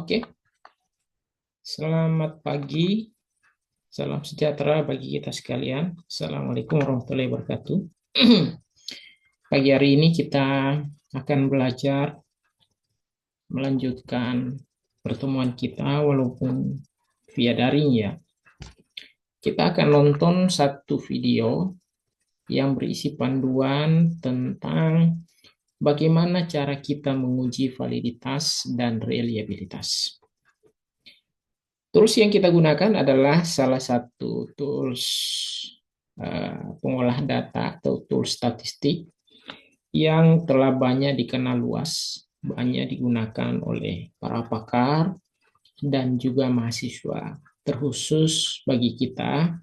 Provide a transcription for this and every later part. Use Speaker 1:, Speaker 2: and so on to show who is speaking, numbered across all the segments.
Speaker 1: Oke, selamat pagi, salam sejahtera bagi kita sekalian. Assalamualaikum warahmatullahi wabarakatuh. Pagi hari ini kita akan belajar melanjutkan pertemuan kita walaupun via daring ya. Kita akan nonton satu video yang berisi panduan tentang bagaimana cara kita menguji validitas dan reliabilitas. Tools yang kita gunakan adalah salah satu tools pengolah data atau tools statistik yang telah banyak dikenal luas, banyak digunakan oleh para pakar dan juga mahasiswa, terkhusus bagi kita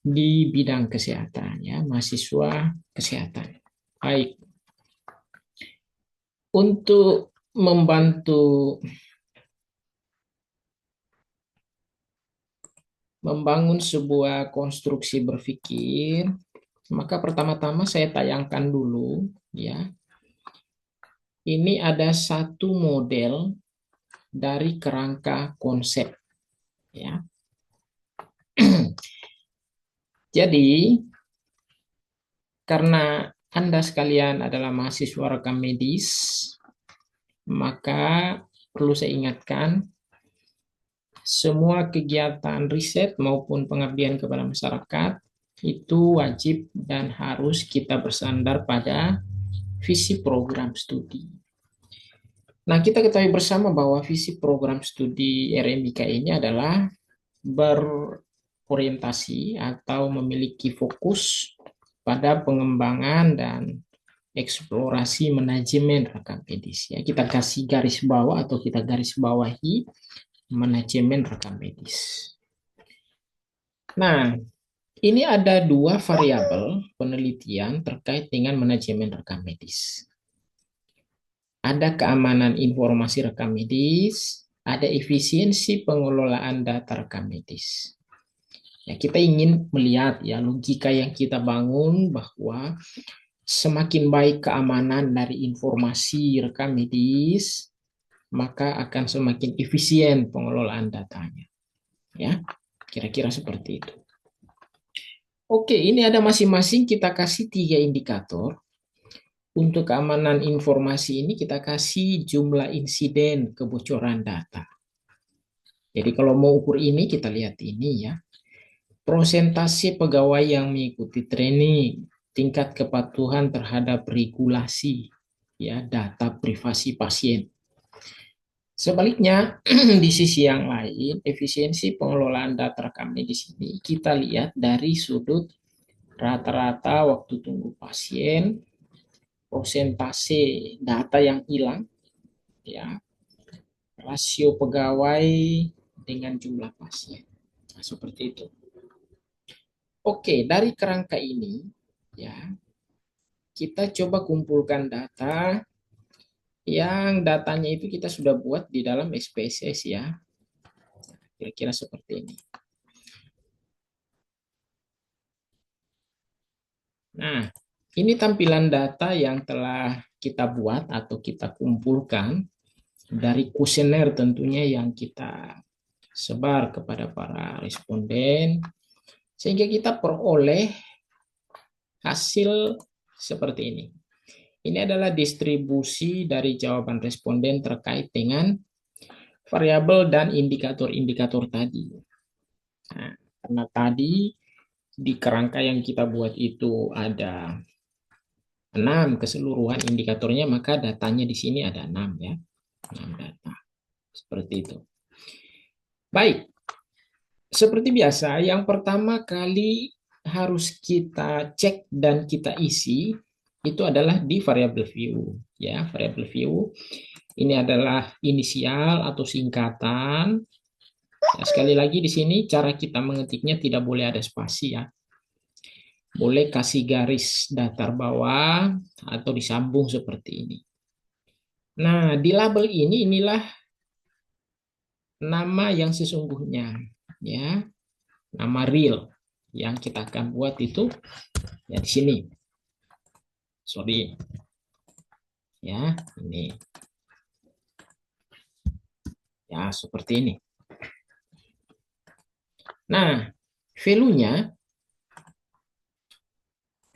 Speaker 1: di bidang kesehatan, ya, mahasiswa kesehatan. Baik, untuk membantu membangun sebuah konstruksi berpikir, maka pertama-tama saya tayangkan dulu, ya. Ini ada satu model dari kerangka konsep, ya. Jadi, karena Anda sekalian adalah mahasiswa rekam medis, maka perlu saya ingatkan, semua kegiatan riset maupun pengabdian kepada masyarakat itu wajib dan harus kita bersandar pada visi program studi. Nah, kita ketahui bersama bahwa visi program studi RMIK ini adalah berorientasi atau memiliki fokus pada pengembangan dan eksplorasi manajemen rekam medis. Ya, kita kasih garis bawah atau kita garis bawahi manajemen rekam medis. Nah, ini ada dua variabel penelitian terkait dengan manajemen rekam medis. Ada keamanan informasi rekam medis, ada efisiensi pengelolaan data rekam medis. Ya, kita ingin melihat ya logika yang kita bangun bahwa semakin baik keamanan dari informasi rekam medis, maka akan semakin efisien pengelolaan datanya. Ya, kira-kira seperti itu. Oke, ini ada masing-masing kita kasih 3 indikator. Untuk keamanan informasi ini kita kasih jumlah insiden kebocoran data. Jadi kalau mau ukur ini kita lihat ini ya. Prosentase pegawai yang mengikuti training, tingkat kepatuhan terhadap regulasi, ya, data privasi pasien. Sebaliknya, di sisi yang lain, efisiensi pengelolaan data rekam medis ini kita lihat dari sudut rata-rata waktu tunggu pasien, prosentase data yang hilang, ya, rasio pegawai dengan jumlah pasien. Nah, seperti itu. Oke, dari kerangka ini, ya, kita coba kumpulkan data yang datanya itu kita sudah buat di dalam SPSS ya. Kira-kira seperti ini. Nah, ini tampilan data yang telah kita buat atau kita kumpulkan dari kuesioner tentunya yang kita sebar kepada para responden, sehingga kita peroleh hasil seperti ini. Ini adalah distribusi dari jawaban responden terkait dengan variabel dan indikator-indikator tadi. Nah, karena tadi di kerangka yang kita buat itu ada 6 keseluruhan indikatornya, maka datanya di sini ada 6 ya. 6 data. Seperti itu. Baik. Seperti biasa, yang pertama kali harus kita cek dan kita isi itu adalah di variabel view ya. Variabel view ini adalah inisial atau singkatan. Nah, sekali lagi di sini cara kita mengetiknya tidak boleh ada spasi ya. Boleh kasih garis datar bawah atau disambung seperti ini. Nah, di label ini inilah nama yang sesungguhnya ya. Nama real yang kita akan buat itu ya di sini. Sorry. Ya, ini. Ya, seperti ini. Nah, value-nya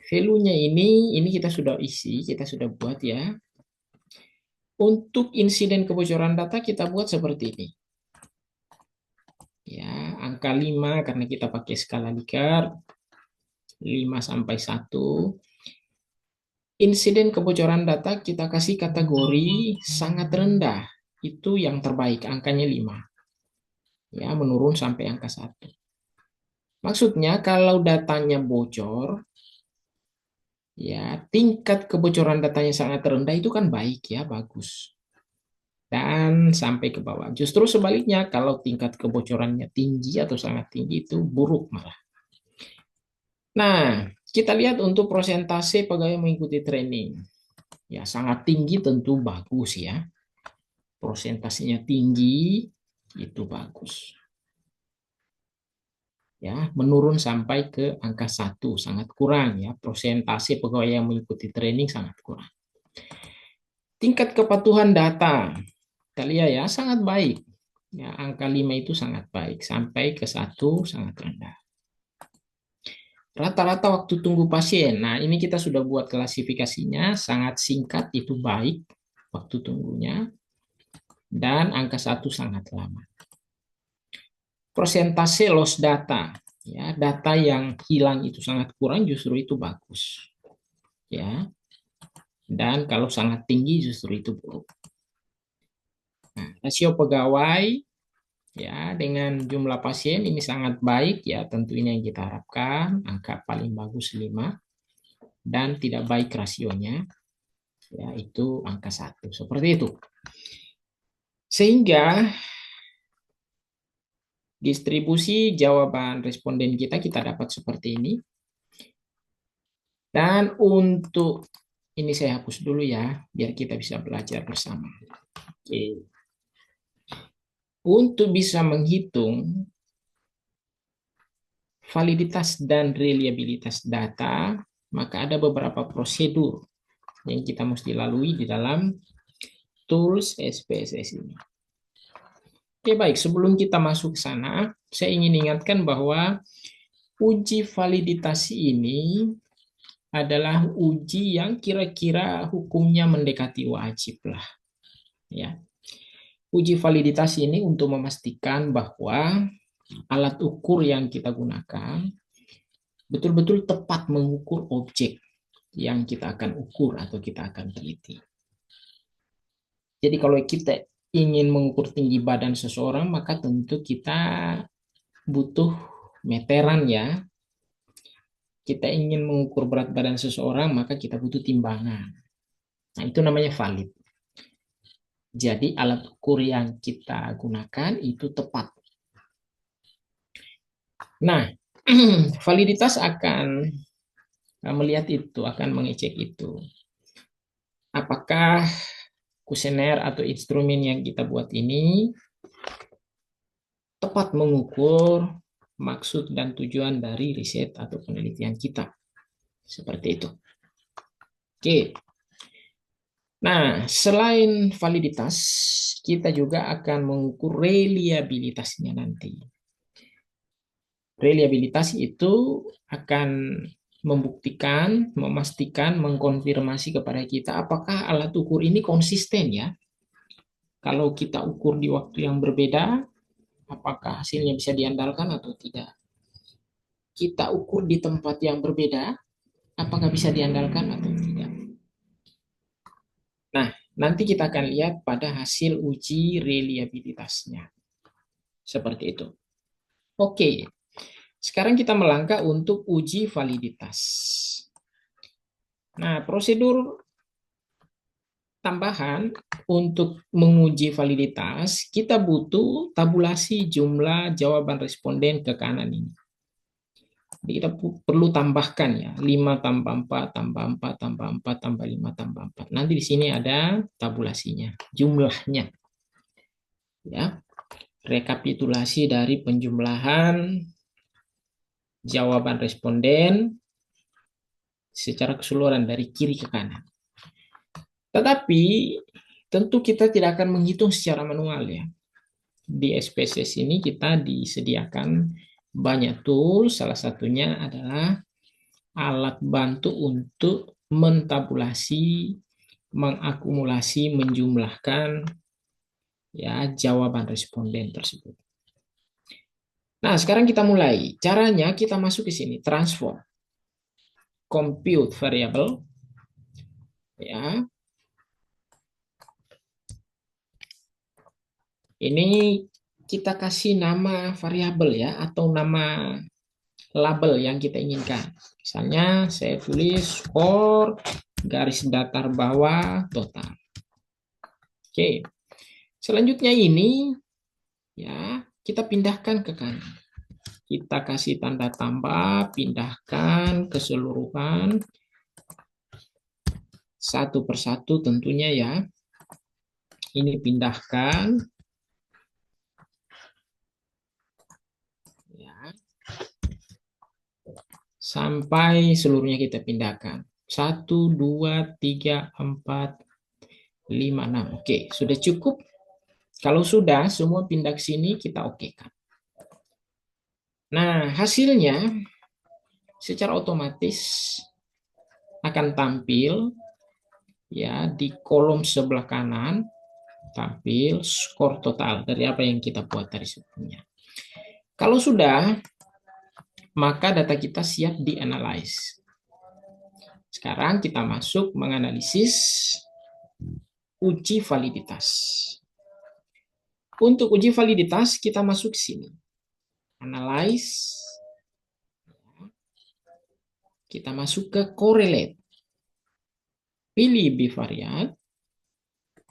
Speaker 1: value-nya ini kita sudah isi, kita sudah buat ya. Untuk insiden kebocoran data kita buat seperti ini. Ya, angka 5 karena kita pakai skala Likert 5 sampai 1. Insiden kebocoran data kita kasih kategori sangat rendah. Itu yang terbaik, angkanya 5. Ya, menurun sampai angka 1. Maksudnya kalau datanya bocor, ya tingkat kebocoran datanya sangat rendah itu kan baik ya, bagus. Dan sampai ke bawah. Justru sebaliknya, kalau tingkat kebocorannya tinggi atau sangat tinggi itu buruk malah. Nah, kita lihat untuk persentase pegawai mengikuti training. Ya, sangat tinggi tentu bagus ya. Persentasenya tinggi itu bagus. Ya, menurun sampai ke angka 1 sangat kurang ya. Persentase pegawai yang mengikuti training sangat kurang. Tingkat kepatuhan data, kita lihat ya sangat baik. Ya, angka 5 itu sangat baik sampai ke 1 sangat rendah. Rata-rata waktu tunggu pasien. Nah, ini kita sudah buat klasifikasinya, sangat singkat itu baik waktu tunggunya dan angka 1 sangat lama. Persentase loss data, ya, data yang hilang itu sangat kurang justru itu bagus. Ya. Dan kalau sangat tinggi justru itu buruk. Nah, rasio pegawai ya dengan jumlah pasien ini sangat baik ya, tentu ini yang kita harapkan, angka paling bagus 5 dan tidak baik rasionya yaitu angka 1. Seperti itu. Sehingga distribusi jawaban responden kita dapat seperti ini. Dan untuk ini saya hapus dulu ya, biar kita bisa belajar bersama. Oke. Untuk bisa menghitung validitas dan reliabilitas data, maka ada beberapa prosedur yang kita mesti lalui di dalam tools SPSS ini. Oke, baik. Sebelum kita masuk ke sana, saya ingin ingatkan bahwa uji validitasi ini adalah uji yang kira-kira hukumnya mendekati wajib lah. Ya. Uji validitas ini untuk memastikan bahwa alat ukur yang kita gunakan betul-betul tepat mengukur objek yang kita akan ukur atau kita akan teliti. Jadi kalau kita ingin mengukur tinggi badan seseorang, maka tentu kita butuh meteran ya. Kita ingin mengukur berat badan seseorang, maka kita butuh timbangan. Nah, itu namanya valid. Jadi alat ukur yang kita gunakan itu tepat. Nah, validitas akan melihat itu, akan mengecek itu. Apakah kuesioner atau instrumen yang kita buat ini tepat mengukur maksud dan tujuan dari riset atau penelitian kita. Seperti itu. Oke. Nah, selain validitas, kita juga akan mengukur reliabilitasnya nanti. Reliabilitas itu akan membuktikan, memastikan, mengkonfirmasi kepada kita apakah alat ukur ini konsisten ya. Kalau kita ukur di waktu yang berbeda, apakah hasilnya bisa diandalkan atau tidak. Kita ukur di tempat yang berbeda, apakah bisa diandalkan atau tidak. Nah, nanti kita akan lihat pada hasil uji reliabilitasnya. Seperti itu. Oke, sekarang kita melangkah untuk uji validitas. Nah, prosedur tambahan untuk menguji validitas, kita butuh tabulasi jumlah jawaban responden ke kanan ini. Jadi kita perlu tambahkan ya, 5 tambah 4 tambah 4 tambah 4 tambah 5 tambah 4. Nanti di sini ada tabulasinya, jumlahnya. Ya. Rekapitulasi dari penjumlahan jawaban responden secara keseluruhan dari kiri ke kanan. Tetapi tentu kita tidak akan menghitung secara manual ya. di SPSS ini kita disediakan banyak tools, salah satunya adalah alat bantu untuk mentabulasi, mengakumulasi, menjumlahkan ya jawaban responden tersebut. Nah, sekarang kita mulai. Caranya kita masuk ke sini, transform, compute variable, ya. Ini kita kasih nama variabel ya, atau nama label yang kita inginkan. Misalnya saya tulis skor garis datar bawah total. Oke. Selanjutnya ini ya, kita pindahkan ke kanan. Kita kasih tanda tambah, pindahkan keseluruhan satu persatu tentunya ya. Ini pindahkan ya, sampai seluruhnya kita pindahkan. 1, 2, 3, 4, 5, 6. Oke, sudah cukup. Kalau sudah semua pindah ke sini, kita okekan. Nah, hasilnya secara otomatis akan tampil ya di kolom sebelah kanan, tampil skor total dari apa yang kita buat tadi sebelumnya. Kalau sudah, maka data kita siap dianalisis. Sekarang kita masuk menganalisis uji validitas. Untuk uji validitas kita masuk sini. Analyze. Kita masuk ke correlate. Pilih bivariate.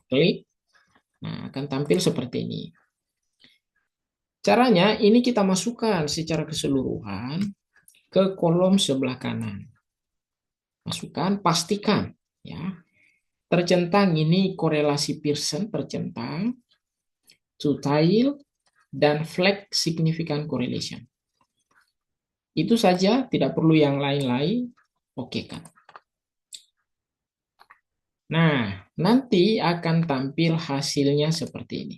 Speaker 1: Klik. Nah, akan tampil seperti ini. Caranya ini kita masukkan secara keseluruhan ke kolom sebelah kanan. Masukkan, pastikan ya. Tercentang ini korelasi Pearson tercentang, two-tailed, dan flag significant correlation. Itu saja, tidak perlu yang lain-lain. Oke kan. Nah, nanti akan tampil hasilnya seperti ini.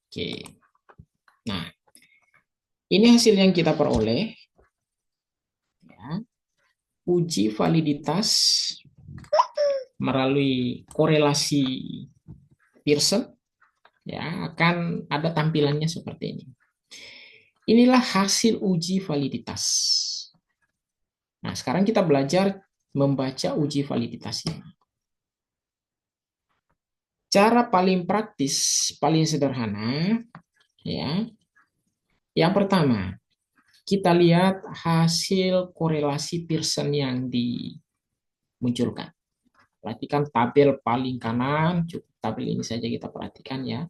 Speaker 1: Oke. Nah, ini hasil yang kita peroleh. Ya. Uji validitas melalui korelasi Pearson ya akan ada tampilannya seperti ini. Inilah hasil uji validitas. Nah, sekarang kita belajar membaca uji validitas ini. Cara paling praktis, paling sederhana, ya. Yang pertama, kita lihat hasil korelasi Pearson yang dimunculkan. Perhatikan tabel paling kanan, cukup tabel ini saja kita perhatikan ya.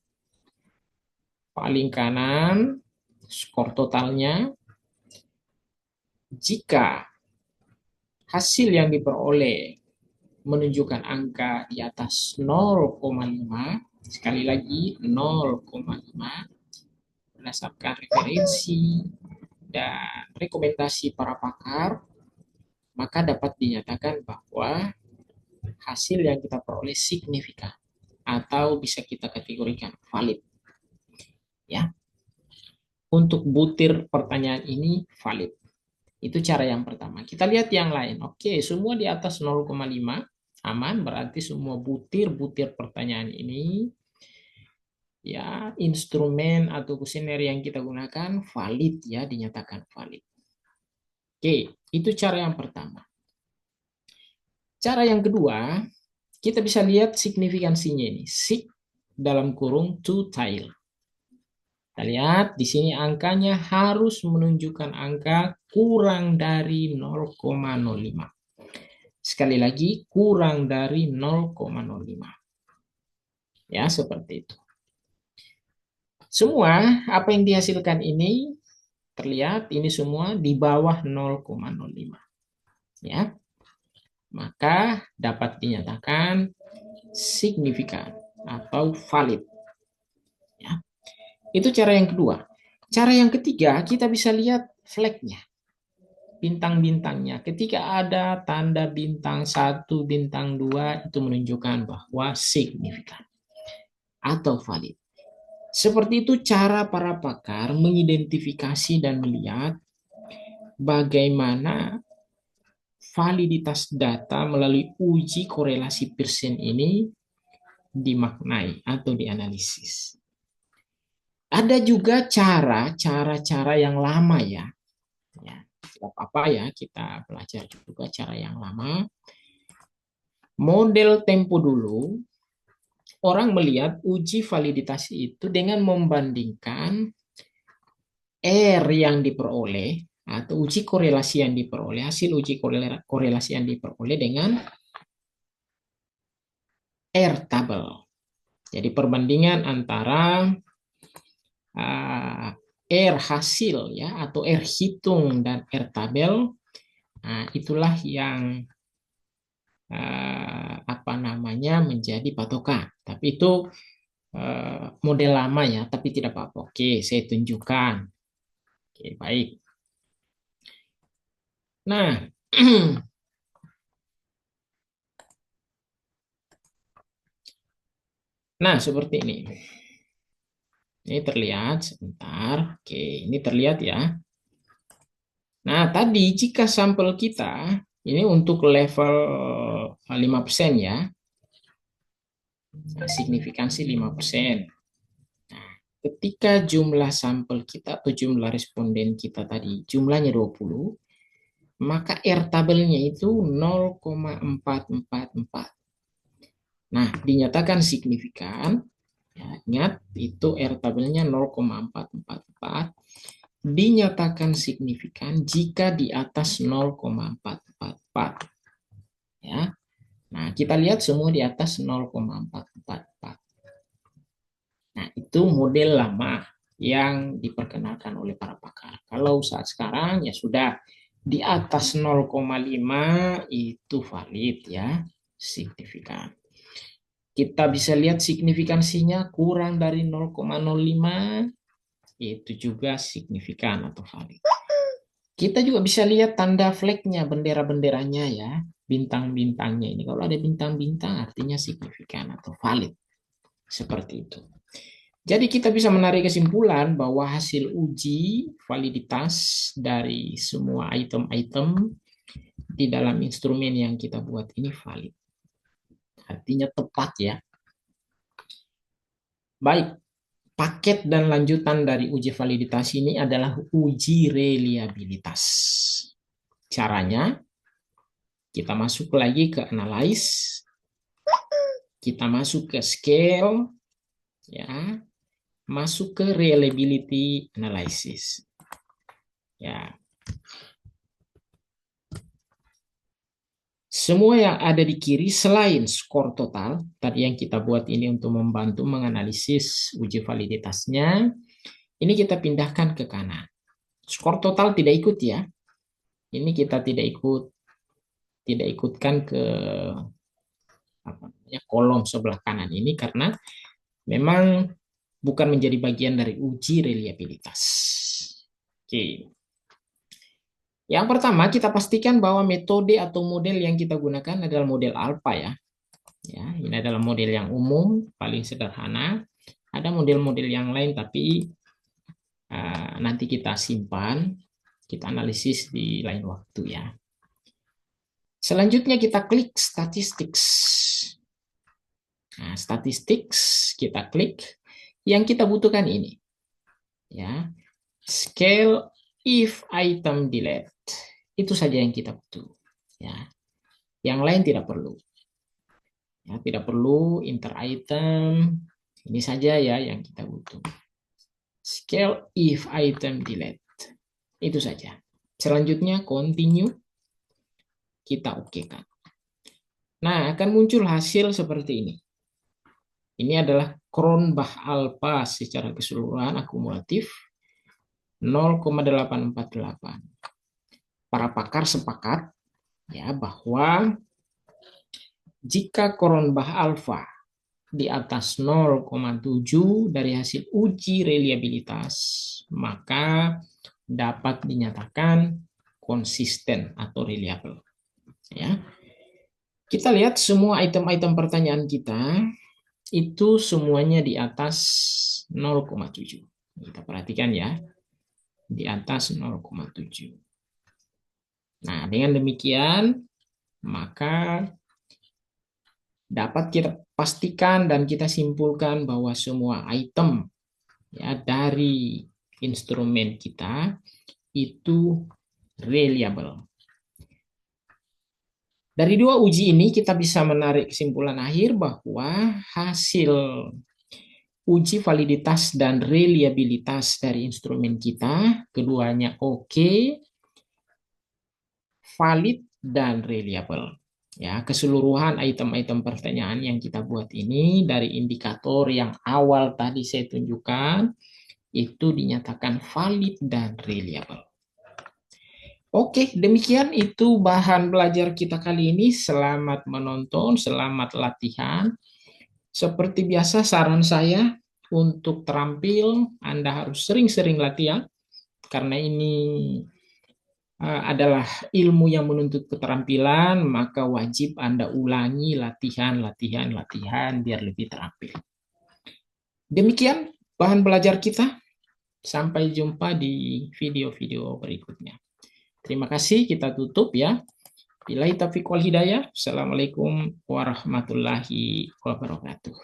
Speaker 1: Paling kanan, skor totalnya. Jika hasil yang diperoleh menunjukkan angka di atas 0,5, sekali lagi 0,5, berdasarkan referensi dan rekomendasi para pakar, maka dapat dinyatakan bahwa hasil yang kita peroleh signifikan atau bisa kita kategorikan valid. Ya. Untuk butir pertanyaan ini valid. Itu cara yang pertama. Kita lihat yang lain. Oke, semua di atas 0,5 aman, berarti semua butir-butir pertanyaan ini ya instrumen atau kuesioner yang kita gunakan valid ya, dinyatakan valid. Oke, itu cara yang pertama. Cara yang kedua, kita bisa lihat signifikansinya ini. Sig dalam kurung two tail. Kita lihat di sini angkanya harus menunjukkan angka kurang dari 0,05. Sekali lagi, kurang dari 0,05. Ya, seperti itu. Semua apa yang dihasilkan ini terlihat ini semua di bawah 0,05. Ya. Maka dapat dinyatakan signifikan atau valid. Ya. Itu cara yang kedua. Cara yang ketiga, kita bisa lihat flag-nya. bintang-bintangnya. Ketika ada tanda bintang 1, bintang 2, itu menunjukkan bahwa signifikan atau valid. Seperti itu cara para pakar mengidentifikasi dan melihat bagaimana validitas data melalui uji korelasi Pearson ini dimaknai atau dianalisis. Ada juga cara-cara yang lama ya. Ya, tidak apa-apa ya, kita belajar juga cara yang lama. Model tempo dulu, orang melihat uji validasi itu dengan membandingkan R yang diperoleh atau uji korelasi yang diperoleh, hasil uji korelasi yang diperoleh dengan R tabel. Jadi perbandingan antara R hasil ya atau R hitung dan R tabel, itulah yang apa namanya menjadi patokan. Tapi itu model lama ya, tapi tidak apa-apa. Oke, saya tunjukkan. Oke, baik. Nah, nah seperti ini. Ini terlihat sebentar. Oke, ini terlihat ya. Nah, tadi jika sampel kita ini untuk level 5% ya. Signifikansi 5%. Nah, ketika jumlah sampel kita atau jumlah responden kita tadi jumlahnya 20, maka R tabelnya itu 0,444. Nah, dinyatakan signifikan. Ya, ingat, itu R tabelnya 0,444. Dinyatakan signifikan jika di atas 0,444. Ya. Nah, kita lihat semua di atas 0,444. Nah, itu model lama yang diperkenalkan oleh para pakar. Kalau saat sekarang ya sudah di atas 0,5 itu valid ya, signifikan. Kita bisa lihat signifikansinya kurang dari 0,05 itu juga signifikan atau valid. Kita juga bisa lihat tanda flagnya, bendera-benderanya ya, bintang-bintangnya ini. Kalau ada bintang-bintang artinya signifikan atau valid. Seperti itu. Jadi kita bisa menarik kesimpulan bahwa hasil uji validitas dari semua item-item di dalam instrumen yang kita buat ini valid. Artinya tepat ya. Baik, paket dan lanjutan dari uji validitas ini adalah uji reliabilitas. Caranya, kita masuk lagi ke analyze, kita masuk ke scale, ya, masuk ke reliability analysis. Ya. Semua yang ada di kiri selain skor total, tadi yang kita buat ini untuk membantu menganalisis uji validitasnya, ini kita pindahkan ke kanan. Skor total tidak ikut ya. Ini kita tidak ikutkan ke kolom sebelah kanan ini karena memang bukan menjadi bagian dari uji reliabilitas. Oke. Yang pertama, kita pastikan bahwa metode atau model yang kita gunakan adalah model alpha ya. Ya, ini adalah model yang umum, paling sederhana. Ada model-model yang lain tapi nanti kita simpan, kita analisis di lain waktu ya. Selanjutnya kita klik statistics. Nah, statistics kita klik. Yang kita butuhkan ini. Ya. Scale if item delete. Itu saja yang kita butuh. Ya. Yang lain tidak perlu. Ya, tidak perlu inter item. Ini saja ya yang kita butuh. Scale if item delete. Itu saja. Selanjutnya continue. Kita oke-kan. Nah, akan muncul hasil seperti ini. Ini adalah Cronbach alpha secara keseluruhan akumulatif 0,848. Para pakar sepakat ya bahwa jika Cronbach alpha di atas 0,7 dari hasil uji reliabilitas, maka dapat dinyatakan konsisten atau reliable. Ya. Kita lihat semua item-item pertanyaan kita itu semuanya di atas 0,7. Kita perhatikan ya, di atas 0,7. Nah, dengan demikian maka dapat kita pastikan dan kita simpulkan bahwa semua item ya dari instrumen kita itu reliable. Dari dua uji ini kita bisa menarik kesimpulan akhir bahwa hasil uji validitas dan reliabilitas dari instrumen kita keduanya oke, valid dan reliable. Ya, keseluruhan item-item pertanyaan yang kita buat ini dari indikator yang awal tadi saya tunjukkan itu dinyatakan valid dan reliable. Oke, demikian itu bahan belajar kita kali ini. Selamat menonton, selamat latihan. Seperti biasa, saran saya untuk terampil, Anda harus sering-sering latihan, karena ini adalah ilmu yang menuntut keterampilan, maka wajib Anda ulangi latihan, latihan, latihan, biar lebih terampil. Demikian bahan belajar kita. Sampai jumpa di video-video berikutnya. Terima kasih, kita tutup ya. Billahi taufiq wal hidayah. Assalamualaikum warahmatullahi wabarakatuh.